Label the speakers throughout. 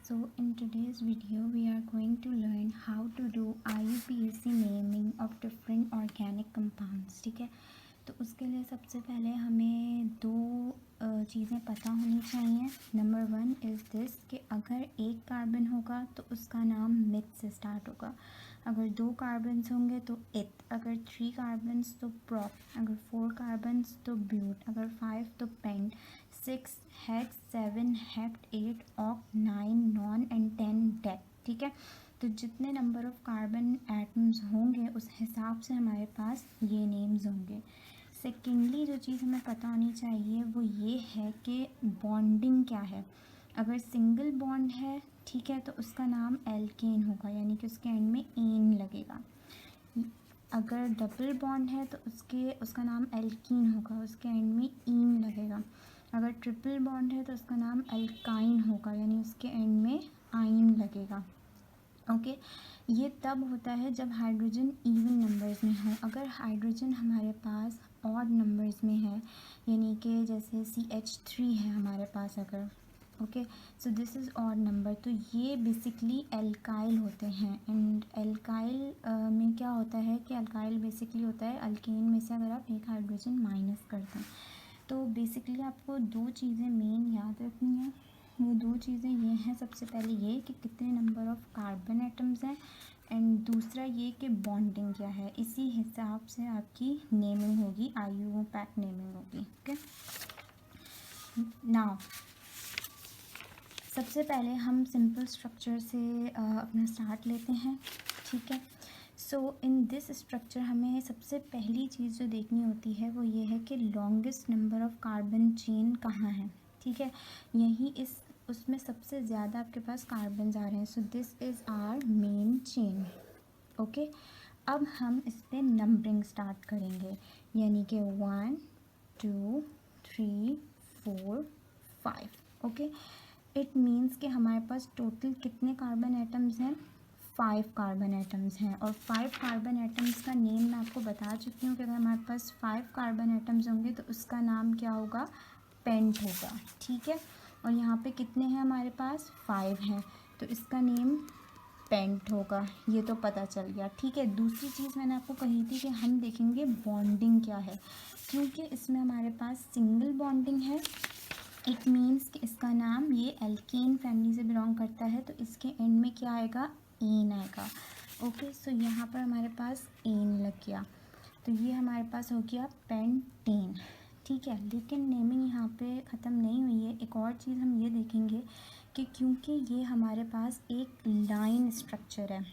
Speaker 1: So in today's video we are going to learn how to do IUPAC naming of different organic compounds. ठीक है, तो उसके लिए सबसे पहले हमें दो चीज़ें पता होनी चाहिए. नंबर 1 इज़ दिस कि अगर एक कार्बन होगा तो उसका नाम मिथ से स्टार्ट होगा. अगर 2 कार्बन्स होंगे तो इथ. अगर 3 कार्बन्स तो प्रोप. अगर 4 कार्बन्स तो ब्यूट. अगर 5 तो पेंट. 6 हेक्स. 7 हेक्ट. 8 ऑक. 9 नॉन एंड 10 डेक. ठीक है, तो जितने नंबर ऑफ कार्बन एटम्स होंगे उस हिसाब से हमारे पास ये नेम्स होंगे. सेकेंडली जो चीज़ हमें पता होनी चाहिए वो ये है कि बॉन्डिंग क्या है. अगर सिंगल बॉन्ड है, ठीक है, तो उसका नाम एल्केन होगा, यानी कि उसके एंड में एन लगेगा. अगर डबल बॉन्ड है तो उसका नाम एल्कीन होगा, उसके एंड में ईन लगेगा. अगर ट्रिपल बॉन्ड है तो उसका नाम एल्काइन होगा, यानी उसके एंड में आइन लगेगा. ओके, ये तब होता है जब हाइड्रोजन इवन नंबर्स में हो. अगर हाइड्रोजन हमारे पास ऑड नंबर्स में है, यानी कि जैसे CH3 है हमारे पास अगर, okay, so this is odd number, तो ये बेसिकली एल्काइल होते हैं. एंड एल्काइल में क्या होता है कि एल्काइल बेसिकली होता है अल्केन में से अगर आप एक हाइड्रोजन माइनस करते हैं. तो बेसिकली आपको दो चीज़ें मेन याद रखनी है. वो दो चीज़ें ये हैं, सबसे पहले ये कि कितने नंबर ऑफ कार्बन एटम्स हैं, एंड दूसरा ये कि बॉन्डिंग क्या है. इसी हिसाब से आपकी नेमिंग होगी, IUPAC नेमिंग होगी. ओके, नाउ सबसे पहले हम सिंपल स्ट्रक्चर से अपना स्टार्ट लेते हैं. ठीक है, सो इन दिस स्ट्रक्चर हमें सबसे पहली चीज़ जो देखनी होती है वो ये है कि longest number of carbon chain कहाँ है. ठीक है, यही उसमें सबसे ज़्यादा आपके पास कार्बन आ रहे हैं. So this is our main chain. Okay, अब हम इस पर नंबरिंग स्टार्ट करेंगे, यानी कि 1 2 3 4 5. ओके, इट मीन्स कि हमारे पास टोटल कितने कार्बन एटम्स हैं, 5 कार्बन एटम्स हैं. और 5 कार्बन एटम्स का नेम मैं आपको बता चुकी हूँ कि अगर हमारे पास 5 कार्बन एटम्स होंगे तो उसका नाम क्या होगा, पेंट होगा. ठीक है, और यहाँ पे कितने हैं हमारे पास, 5 हैं, तो इसका नेम पेंट होगा. ये तो पता चल गया. ठीक है, दूसरी चीज़ मैंने आपको कही थी कि हम देखेंगे बॉन्डिंग क्या है. क्योंकि इसमें हमारे पास सिंगल बॉन्डिंग है, इट मीन्स कि इसका नाम, ये एल्केन फैमिली से बिलोंग करता है, तो इसके एंड में क्या आएगा, एन आएगा. ओके, सो यहाँ पर हमारे पास एन लग गया, तो ये हमारे पास हो गया पेंटेन. ठीक है, लेकिन नेमिंग यहाँ पे ख़त्म नहीं हुई है. एक और चीज़ हम ये देखेंगे कि क्योंकि ये हमारे पास एक लाइन स्ट्रक्चर है.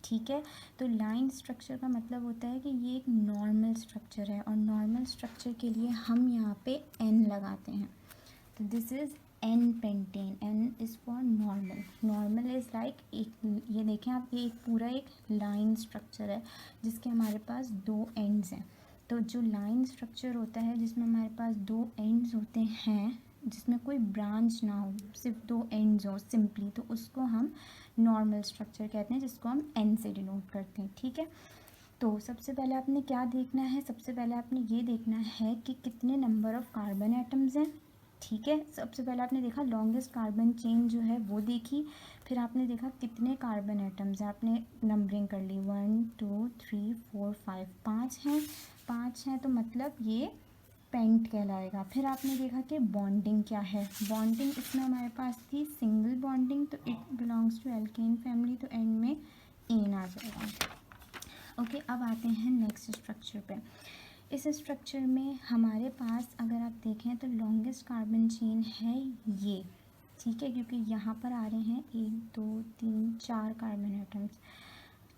Speaker 1: ठीक है, तो लाइन स्ट्रक्चर का मतलब होता है कि ये एक नॉर्मल स्ट्रक्चर है, और नॉर्मल स्ट्रक्चर के लिए हम यहाँ पे n लगाते हैं. तो this is n pentane. N is for normal. Normal is like एक, ये देखें आप, ये एक पूरा एक लाइन स्ट्रक्चर है जिसके हमारे पास 2 एंड्स हैं. तो जो लाइन स्ट्रक्चर होता है जिसमें हमारे पास 2 एंड्स होते हैं, जिसमें कोई ब्रांच ना हो, सिर्फ 2 एंड्स हो सिंपली, तो उसको हम नॉर्मल स्ट्रक्चर कहते हैं, जिसको हम एन से डिनोट करते हैं. ठीक है, तो सबसे पहले आपने क्या देखना है, सबसे पहले आपने ये देखना है कि कितने नंबर ऑफ़ कार्बन एटम्स हैं. ठीक है, सबसे पहले आपने देखा लॉन्गेस्ट कार्बन चेन जो है वो देखी, फिर आपने देखा कितने कार्बन एटम्स हैं, आपने नंबरिंग कर ली 1 2 3 4 5. 5 हैं तो मतलब ये पेंट कहलाएगा. फिर आपने देखा कि बॉन्डिंग क्या है. बॉन्डिंग इसमें हमारे पास थी सिंगल बॉन्डिंग, तो it belongs to alkane family, तो एंड में एन आ जाएगा. ओके, अब आते हैं नेक्स्ट स्ट्रक्चर पे. इस स्ट्रक्चर में हमारे पास अगर आप देखें तो लॉन्गेस्ट कार्बन चेन है ये. ठीक है, क्योंकि यहाँ पर आ रहे हैं 1 2 3 4 कार्बन एटम्स.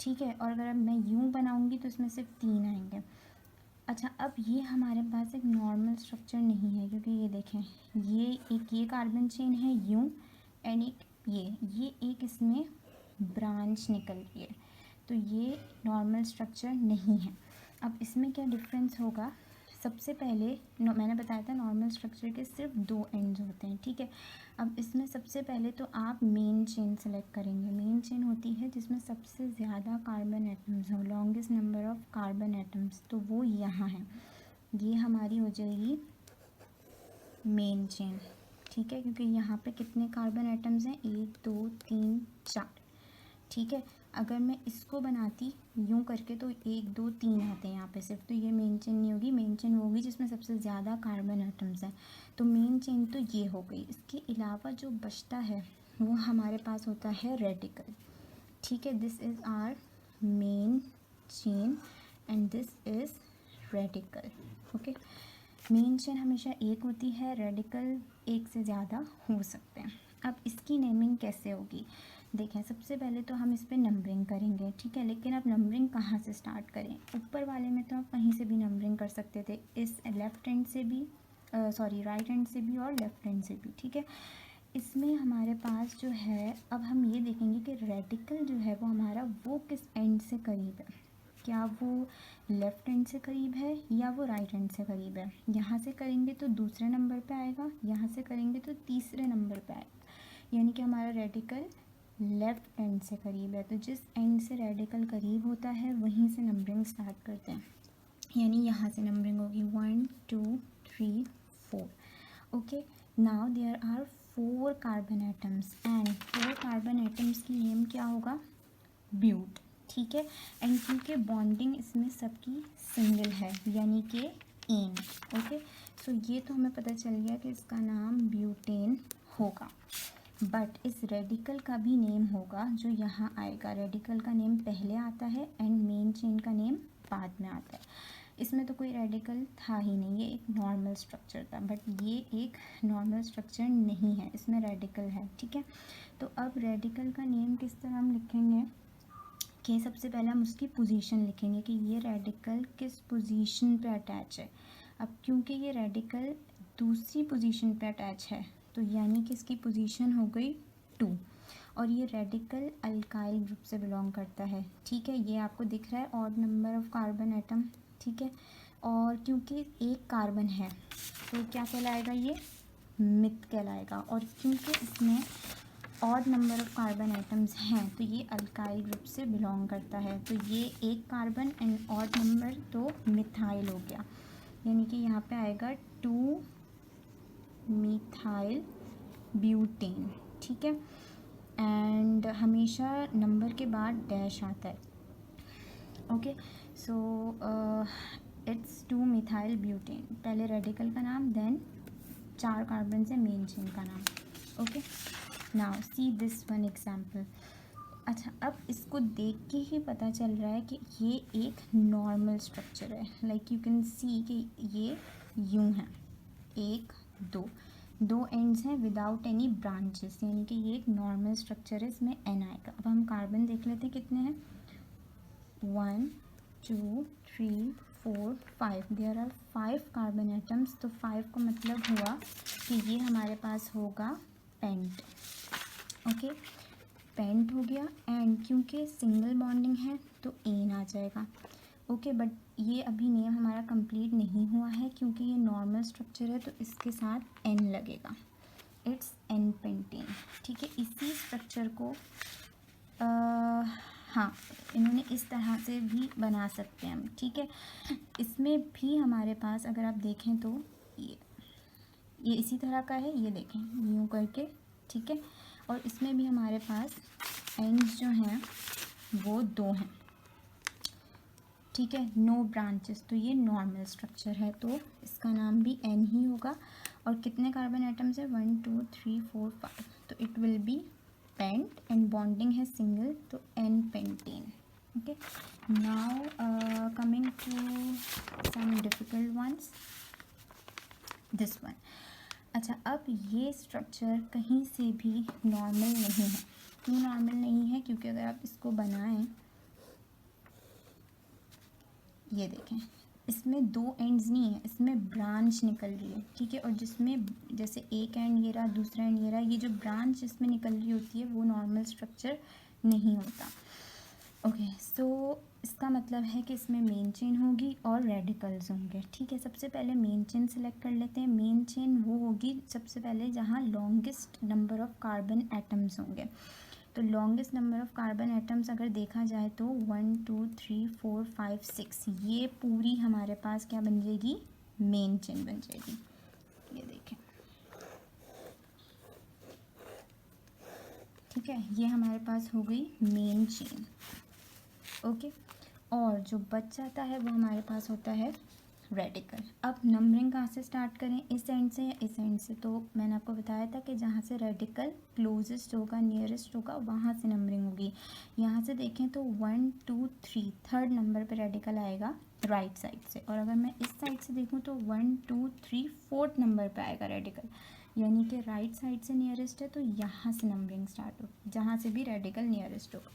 Speaker 1: ठीक है, और अगर मैं यूँ बनाऊँगी तो इसमें सिर्फ 3 आएंगे. अच्छा, अब ये हमारे पास एक नॉर्मल स्ट्रक्चर नहीं है, क्योंकि ये देखें, ये कार्बन चेन है यूँ, एंड एक ये एक इसमें ब्रांच निकल रही है, तो ये नॉर्मल स्ट्रक्चर नहीं है. अब इसमें क्या डिफरेंस होगा, सबसे पहले मैंने बताया था नॉर्मल स्ट्रक्चर के सिर्फ 2 एंड्स होते हैं. ठीक है, अब इसमें सबसे पहले तो आप मेन चेन सेलेक्ट करेंगे. मेन चेन होती है जिसमें सबसे ज़्यादा कार्बन एटम्स हो, longest number of carbon atoms, तो वो यहाँ है. ये हमारी हो जाएगी मेन चेन. ठीक है, क्योंकि यहाँ पे कितने कार्बन एटम्स हैं, 1 2 3 4, ठीक है। अगर मैं इसको बनाती यूँ करके तो 1 2 3 आते हैं यहाँ पे सिर्फ, तो ये मेन चेन नहीं होगी, मेन चेन होगी जिसमें सबसे ज़्यादा कार्बन एटम्स हैं। तो मेन चेन तो ये हो गई। इसके अलावा जो बचता है वो हमारे पास होता है रेडिकल, ठीक है। This is our main chain and this is radical, okay. Main chain हमेशा एक होती है, रेडिकल एक से ज़्यादा हो सकते हैं। अब इसकी नेमिंग कैसे होगी, देखें, सबसे पहले तो हम इस पर नंबरिंग करेंगे, ठीक है। लेकिन अब नंबरिंग कहाँ से स्टार्ट करें, ऊपर वाले में तो आप कहीं से भी नंबरिंग कर सकते थे, इस लेफ़्ट हैंड से भी, सॉरी राइट हैंड से भी और लेफ़्ट हैंड से भी, ठीक है। इसमें हमारे पास जो है, अब हम ये देखेंगे कि रेडिकल जो है वो हमारा वो किस एंड से करीब है, क्या वो लेफ़्ट हैंड से करीब है या वो राइट हैंड से करीब है। यहाँ से करेंगे तो दूसरे नंबर पे आएगा, यहाँ से करेंगे तो तीसरे नंबर पे आएगा, यानी कि हमारा रेडिकल लेफ़्ट एंड से करीब है। तो जिस एंड से रेडिकल करीब होता है वहीं से नंबरिंग स्टार्ट करते हैं, यानी यहाँ से नंबरिंग होगी 1 2 3 4, okay. Now there are 4 carbon atoms and 4 carbon atoms की नेम क्या होगा, ब्यूट, ठीक है। एंड क्योंकि बॉन्डिंग इसमें सबकी सिंगल है यानी कि एन, ओके। सो ये तो हमें पता चल गया कि इसका नाम ब्यूटेन होगा। बट इस रेडिकल का भी नेम होगा जो यहाँ आएगा, रेडिकल का नेम पहले आता है एंड मेन चेन का नेम बाद में आता है। इसमें तो कोई रेडिकल था ही नहीं, ये एक नॉर्मल स्ट्रक्चर था, बट ये एक नॉर्मल स्ट्रक्चर नहीं है, इसमें रेडिकल है, ठीक है। तो अब रेडिकल का नेम किस तरह हम लिखेंगे कि सबसे पहले हम उसकी पोजीशन लिखेंगे कि ये रेडिकल किस पोजीशन पे अटैच है। अब क्योंकि ये रेडिकल दूसरी पोजीशन पे अटैच है तो यानी कि इसकी पोजीशन हो गई 2, और ये रेडिकल अल्काइल ग्रुप से बिलोंग करता है, ठीक है। ये आपको दिख रहा है odd number of carbon atom, ठीक है। और क्योंकि एक कार्बन है तो क्या कहलाएगा, ये मिथ कहलाएगा, और क्योंकि इसमें odd number of carbon atoms हैं तो ये अल्काइल ग्रुप से बिलोंग करता है। तो ये एक कार्बन एंड ऑड नंबर तो मिथाइल हो गया, यानी कि यहाँ पे आएगा 2 मिथाइल ब्यूटेन, ठीक है। एंड हमेशा नंबर के बाद डैश आता है, okay. So it's 2 methyl butane, पहले रेडिकल का नाम देन 4 कार्बन से मेन चेन का नाम, okay. Now see this one example. अच्छा, अब इसको देख के ही पता चल रहा है कि ये एक नॉर्मल स्ट्रक्चर है, लाइक यू कैन सी कि ये यूँ है, 1 2 एंड्स हैं विदाउट एनी ब्रांचेस, यानी कि ये एक नॉर्मल स्ट्रक्चर है, इसमें एन आएगा। अब हम कार्बन देख लेते हैं कितने हैं, 1 2 3 4 5, देयर आर 5 कार्बन एटम्स। तो 5 का मतलब हुआ कि ये हमारे पास होगा पेंट, ओके। पेंट हो गया, एंड क्योंकि सिंगल बॉन्डिंग है तो एन आ जाएगा, ओके। बट ये अभी नेम हमारा कंप्लीट नहीं हुआ है क्योंकि ये नॉर्मल स्ट्रक्चर है तो इसके साथ एन लगेगा, इट्स एन पेंटेन, ठीक है। इसी स्ट्रक्चर को हाँ, इन्होंने इस तरह से भी बना सकते हैं हम, ठीक है। इसमें भी हमारे पास अगर आप देखें तो ये इसी तरह का है, ये देखें यूँ करके, ठीक है। और इसमें भी हमारे पास एंड्स जो हैं वो 2 हैं, ठीक है, नो ब्रांचेस। तो ये नॉर्मल स्ट्रक्चर है तो इसका नाम भी एन ही होगा। और कितने कार्बन एटम्स है, 1 2 3 4 5, तो it will be pent and bonding है सिंगल तो n pentane, okay. Now coming to some difficult ones, this one. अच्छा, अब ये स्ट्रक्चर कहीं से भी नॉर्मल नहीं है। क्यों नॉर्मल नहीं है, क्योंकि अगर आप इसको बनाएं, ये देखें, इसमें 2 एंड्स नहीं है, इसमें ब्रांच निकल रही है, ठीक है। और जिसमें जैसे एक एंड ये रहा, दूसरा एंड ये रहा, ये जो ब्रांच इसमें निकल रही होती है वो नॉर्मल स्ट्रक्चर नहीं होता, ओके। सो इसका मतलब है कि इसमें मेन चेन होगी और रेडिकल्स होंगे, ठीक है। सबसे पहले मेन चेन सेलेक्ट कर लेते हैं। मेन चेन वो होगी सबसे पहले जहाँ longest number of carbon atoms होंगे। तो longest number of carbon atoms अगर देखा जाए तो 1 2 3 4 5 6, ये पूरी हमारे पास क्या बन जाएगी, मेन चेन बन जाएगी, ये देखें। ठीक है, ये हमारे पास हो गई मेन चेन। ओके, और जो बच जाता है वो हमारे पास होता है रेडिकल। अब नंबरिंग कहाँ से स्टार्ट करें, इस एंड से या इस एंड से? तो मैंने आपको बताया था कि जहाँ से रेडिकल क्लोजेस्ट होगा, नियरेस्ट होगा, वहाँ से नंबरिंग होगी। यहाँ से देखें तो 1 2 3 थर्ड नंबर पे रेडिकल आएगा राइट साइड से, और अगर मैं इस साइड से देखूँ तो 1 2 3 फोर्थ नंबर पे आएगा रेडिकल, यानी कि राइट साइड से नियरेस्ट है तो यहाँ से नंबरिंग स्टार्ट होगी, जहाँ से भी रेडिकल नियरेस्ट होगा।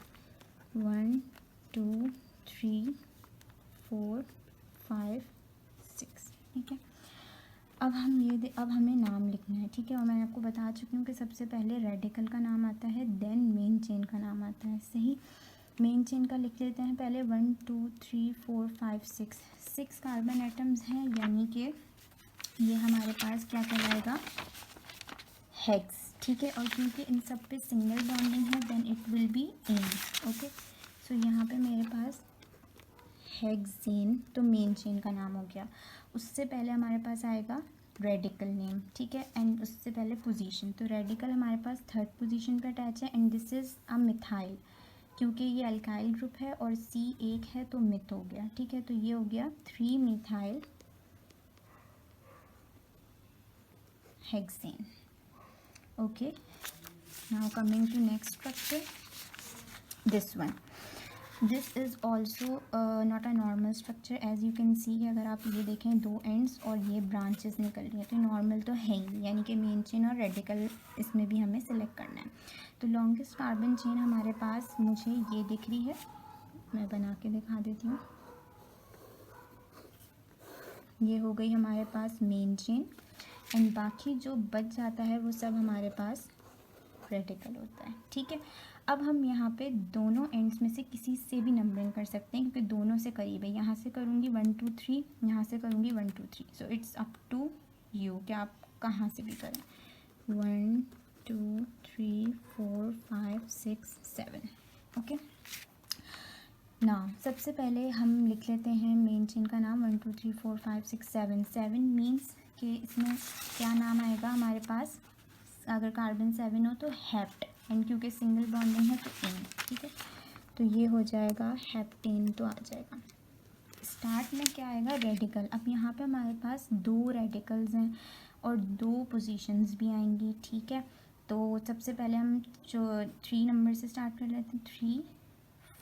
Speaker 1: 1 2 3 4 5 6, ठीक है। अब हमें नाम लिखना है, ठीक है। और मैंने आपको बता चुकी हूँ कि सबसे पहले रेडिकल का नाम आता है, देन मेन चेन का नाम आता है, सही। मेन चेन का लिख लेते हैं पहले। 1 2 3 4 5 6 कार्बन एटम्स हैं, यानी कि ये हमारे पास क्या कहलाएगा, हेक्स, ठीक है। और क्योंकि इन सब पे सिंगल बॉन्डिंग है then it will be in. Okay, so यहाँ पे मेरे पास हेक्सेन, तो मेन चेन का नाम हो गया। उससे पहले हमारे पास आएगा रेडिकल नेम, ठीक है, एंड उससे पहले पोजीशन। तो रेडिकल हमारे पास थर्ड पोजीशन पे अटैच है, and this is a methyl, क्योंकि ये अल्काइल ग्रुप है और C एक है तो मिथ हो गया, ठीक है। तो ये हो गया 3 methyl hexane. Okay, now coming to next structure, this one. This is also not a normal structure, as you can see. अगर आप ये देखें, दो एंड्स और ये ब्रांचेस निकल रही हैं, तो नॉर्मल तो है ही, यानी कि मेन चेन और रेडिकल इसमें भी हमें सिलेक्ट करना है। तो लॉन्गेस्ट कार्बन चेन हमारे पास मुझे ये दिख रही है, मैं बना के दिखा देती हूँ। ये हो गई हमारे पास मेन चेन, एंड बाकी जो बच जाता है वो सब हमारे पास रेडिकल होता है, ठीक है। अब हम यहाँ पे दोनों एंड्स में से किसी से भी नंबरिंग कर सकते हैं, क्योंकि दोनों से करीब है। यहाँ से करूँगी 1 2 3, यहाँ से करूँगी 1 2 3, so it's up to you कि आप कहाँ से भी करें। 1 2 3 4 5 6 7, ओके। नाउ सबसे पहले हम लिख लेते हैं मेन चेन का नाम। 1 2 3 4 5 6 7, 7 मीन्स कि इसमें क्या नाम आएगा हमारे पास, अगर कार्बन 7 हो तो हेप्ट, एंड क्योंकि सिंगल बॉन्डिंग है तो एन, ठीक है। तो ये हो जाएगा हेप्टेन, तो आ जाएगा। स्टार्ट में क्या आएगा, रेडिकल। अब यहाँ पे हमारे पास दो रेडिकल्स हैं और दो पोजीशंस भी आएंगी, ठीक है। तो सबसे पहले हम जो 3 नंबर से स्टार्ट कर लेते हैं, 3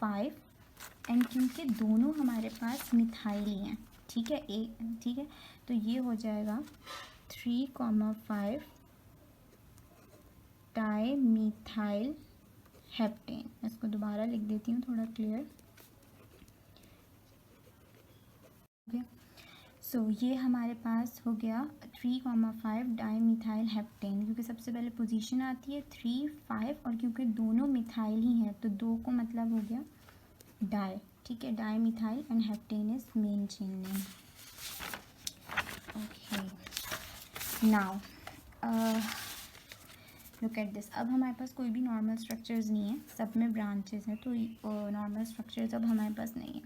Speaker 1: 5, एंड क्योंकि दोनों हमारे पास मिथाइल ही हैं, ठीक है, ठीक है। तो ये हो जाएगा 3,5 डाई मिथाइल हेप्टेन। इसको दोबारा लिख देती हूँ थोड़ा क्लियर। ओके, सो ये हमारे पास हो गया 3,5 डाई मिथाइल हेप्टेन, क्योंकि सबसे पहले पोजीशन आती है 3 5, और क्योंकि दोनों मिथाइल ही हैं तो दो को मतलब हो गया डाई, ठीक है, di methyl, and heptane is main chain name. Okay, now look at this. अब हमारे पास कोई भी नॉर्मल स्ट्रक्चर्स नहीं है, सब में ब्रांचेस हैं, तो नॉर्मल स्ट्रक्चर्स अब हमारे पास नहीं है।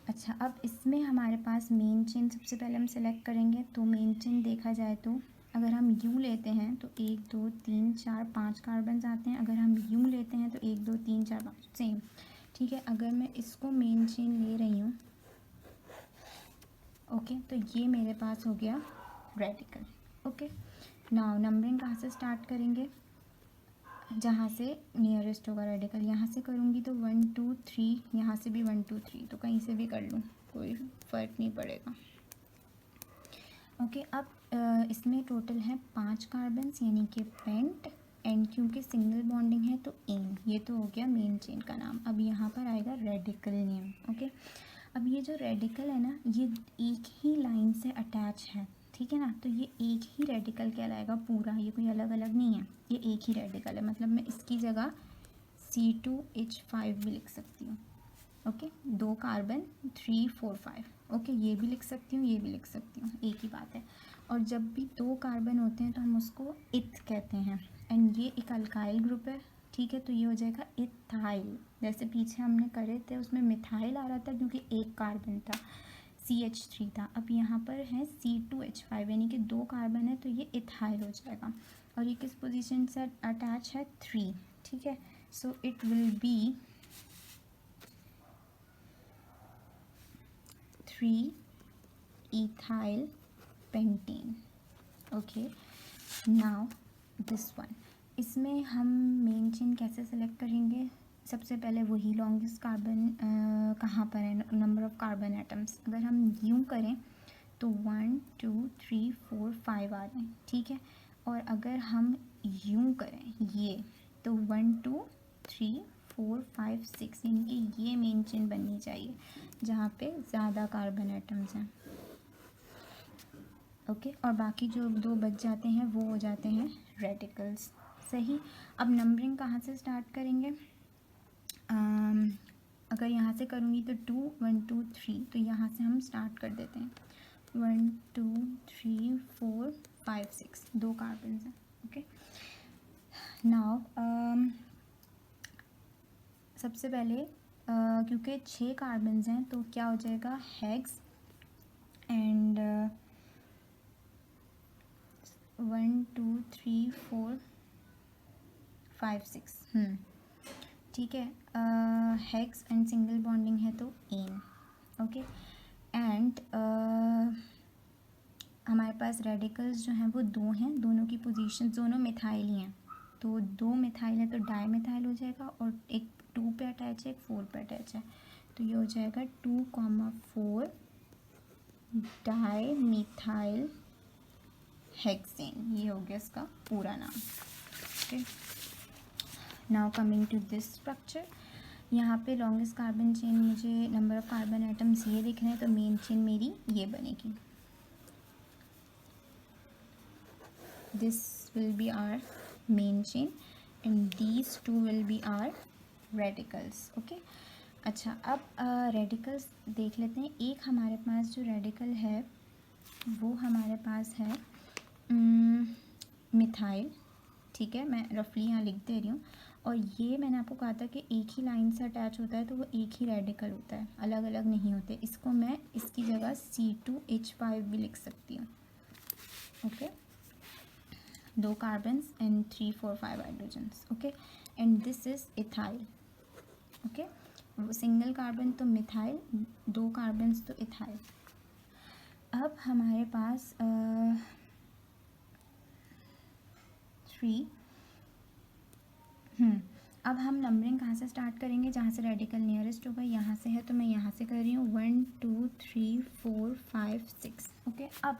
Speaker 1: अच्छा, अब इसमें हमारे पास मेन चेन सबसे पहले हम सेलेक्ट करेंगे। तो मेन चेन देखा जाए तो अगर हम यू लेते हैं तो 1 2 3 4 5 कार्बन आते हैं। अगर हम यू लेते हैं तो 1 2 3 4 5 सेम, ठीक है। अगर मैं इसको मेन चेन ले रही हूँ, ओके, तो ये मेरे पास हो गया रेडिकल। ओके, नाउ नंबरिंग कहाँ से स्टार्ट करेंगे, जहाँ से नियरेस्ट होगा रेडिकल। यहाँ से करूँगी तो 1 2 3, यहाँ से भी 1 2 3, तो कहीं से भी कर लूँ, कोई फ़र्क नहीं पड़ेगा। ओके, अब इसमें टोटल है 5 कार्बन्स, यानी कि पेंट, एंड क्योंकि सिंगल बॉन्डिंग है तो एन। ये तो हो गया मेन चेन का नाम। अब यहाँ पर आएगा रेडिकल नेम। ओके, अब ये जो रेडिकल है ना, ये एक ही लाइन से अटैच है, ठीक है ना। तो ये एक ही रेडिकल कहलाएगा पूरा, ये कोई अलग अलग नहीं है, ये एक ही रेडिकल है। मतलब मैं इसकी जगह C2H5 भी लिख सकती हूँ। ओके, 2 कार्बन 3 4 5, ओके, ये भी लिख सकती हूँ, ये भी लिख सकती हूँ, एक ही बात है। और जब भी 2 कार्बन होते हैं तो हम उसको इथ कहते हैं, एंड ये एक अल्काइल ग्रुप है, ठीक है। तो ये हो जाएगा इथाइल। जैसे पीछे हमने करे थे उसमें मिथाइल आ रहा था क्योंकि एक कार्बन था, CH3 था। अब यहाँ पर है C2H5, यानी कि 2 कार्बन है तो ये इथाइल हो जाएगा। और ये किस पोजीशन से अटैच है, 3, ठीक है। So it will B 3-ethyl pentane। Okay, now this one, इसमें हम मेन चेन कैसे सेलेक्ट करेंगे? सबसे पहले वही लॉन्गेस्ट कार्बन कहाँ पर है, नंबर ऑफ कार्बन एटम्स। अगर हम यूँ करें तो 1 2 3 4 5 आ रहे हैं, ठीक है। और अगर हम यूँ करें ये, तो 1 2 3 4 5 6, यानी कि ये मेन चेन बननी चाहिए जहाँ पे ज़्यादा कार्बन एटम्स हैं। ओके, और बाकी जो दो बच जाते हैं वो हो जाते हैं रेडिकल्स। सही। अब नंबरिंग कहाँ से स्टार्ट करेंगे? अगर यहाँ से करूँगी तो 2 1 2 3, तो यहाँ से हम स्टार्ट कर देते हैं। 1 2 3 4 5 6, 2 कार्बन हैं। ओके, नाउ सबसे पहले क्योंकि 6 कार्बन हैं तो क्या हो जाएगा, हेक्स एंड 1 2 3 4 5 6, ठीक है। हेक्स एंड सिंगल बॉन्डिंग है तो एन। ओके, एंड हमारे पास रेडिकल्स जो हैं वो 2 हैं, दोनों की पोजीशन दोनों मिथाइल ही हैं, तो 2 मिथाइल है तो डाई मिथाइल हो जाएगा, और एक 2 पे अटैच है, एक 4 पे अटैच है, तो ये हो जाएगा 2,4 डाई मिथाइल हेक्सेन। ये हो गया इसका पूरा नाम। Okay, now coming to this structure, यहाँ पे लॉन्गेस्ट कार्बन चेन, मुझे नंबर ऑफ कार्बन एटम्स ये दिख रहे हैं, तो मेन चेन मेरी ये बनेगी। This will be our main chain and these two will be our radicals. Okay, अच्छा, अब रेडिकल्स देख लेते हैं। एक हमारे पास जो रेडिकल है वो हमारे पास है मिथाइल, ठीक है, मैं रफली यहाँ लिख दे रही हूँ। और ये मैंने आपको कहा था कि एक ही लाइन से अटैच होता है तो वो एक ही रेडिकल होता है, अलग अलग नहीं होते। इसको मैं इसकी जगह C2H5 भी लिख सकती हूँ। Okay, 2 carbons and 3 4 5 hydrogens. Okay, and this is ethyl. Okay, single carbon तो मिथाइल, 2 कार्बन्स तो इथाइल। अब हमारे पास 3, अब हम नंबरिंग कहाँ से स्टार्ट करेंगे? जहाँ से रेडिकल नियरेस्ट होगा, यहाँ से है तो मैं यहाँ से कर रही हूँ 1 2 3 4 5 6। ओके, अब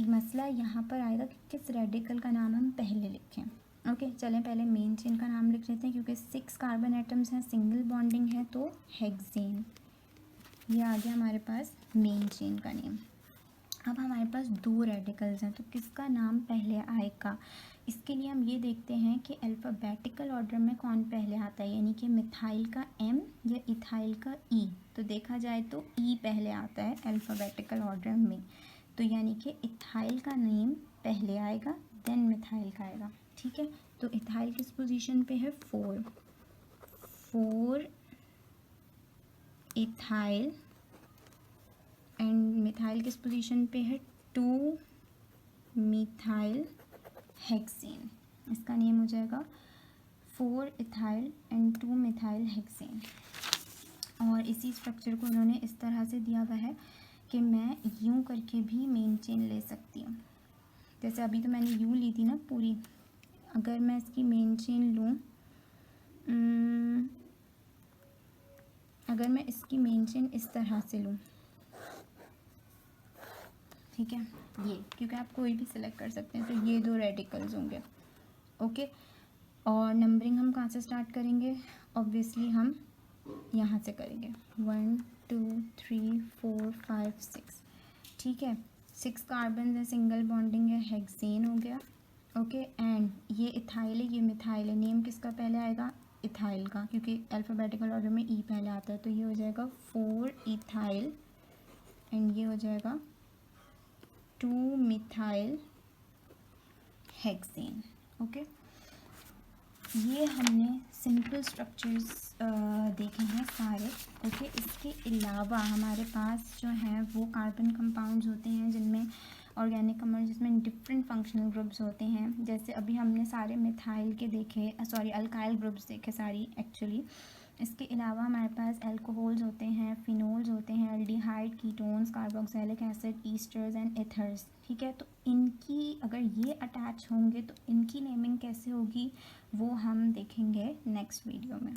Speaker 1: मसला यहाँ पर आएगा कि किस रेडिकल का नाम हम पहले लिखें। ओके, चलें पहले मेन चेन का नाम लिख लेते हैं, क्योंकि 6 कार्बन एटम्स हैं, सिंगल बॉन्डिंग है, तो हेक्सेन। ये आ गया हमारे पास मेन चेन का नेम। अब हमारे पास 2 रेडिकल्स हैं, तो किसका नाम पहले आएगा? इसके लिए हम ये देखते हैं कि अल्फ़ाबेटिकल ऑर्डर में कौन पहले आता है, यानी कि मिथाइल का M या इथाइल का E। तो देखा जाए तो E पहले आता है अल्फ़ाबेटिकल ऑर्डर में, तो यानी कि इथाइल का नेम पहले आएगा, देन मिथाइल का आएगा। ठीक है, तो इथाइल किस पोजीशन पे है? 4 इथाइल, एंड मिथाइल किस पोजीशन पे है? 2 मिथाइल हेक्सेन। इसका नेम हो जाएगा 4 इथाइल एंड 2 मिथाइल हेक्सेन। और इसी स्ट्रक्चर को उन्होंने इस तरह से दिया हुआ है कि मैं यूं करके भी मेन चेन ले सकती हूँ। जैसे अभी तो मैंने यूं ली थी ना पूरी, अगर मैं इसकी मेन चेन लूँ, अगर मैं इसकी मेन चेन इस तरह से लूँ, ठीक है, ये, क्योंकि आप कोई भी सिलेक्ट कर सकते हैं, तो ये 2 रेडिकल्स होंगे। ओके, और नंबरिंग हम कहाँ से स्टार्ट करेंगे? ऑब्वियसली हम यहाँ से करेंगे 1 2 3 4 5 6। ठीक है, 6 कार्बन है, सिंगल बॉन्डिंग है, हेक्सेन हो गया। ओके, एंड ये इथाइल है, ये मिथाइल है। नेम किसका पहले आएगा? इथाइल का, क्योंकि अल्फ़ाबेटिकल ऑर्डर में ई पहले आता है, तो ये हो जाएगा 4 इथाइल एंड ये हो जाएगा 2 मिथाइल हेक्सेन। ओके, ये हमने सिंपल स्ट्रक्चर्स देखे हैं सारे। ओके, इसके अलावा हमारे पास जो है वो कार्बन कंपाउंड्स होते हैं जिनमें ऑर्गेनिक कंपाउंड जिसमें डिफरेंट फंक्शनल ग्रुप्स होते हैं, जैसे अभी हमने सारे मिथाइल के देखे, सॉरी अल्काइल ग्रुप्स देखे सारी एक्चुअली। इसके अलावा हमारे पास अल्कोहल्स होते हैं, फिनोल्स होते हैं, aldehyde, ketones, carboxylic acid, esters and ethers. ठीक है, तो इनकी अगर ये अटैच होंगे तो इनकी नेमिंग कैसे होगी वो हम देखेंगे नेक्स्ट वीडियो में।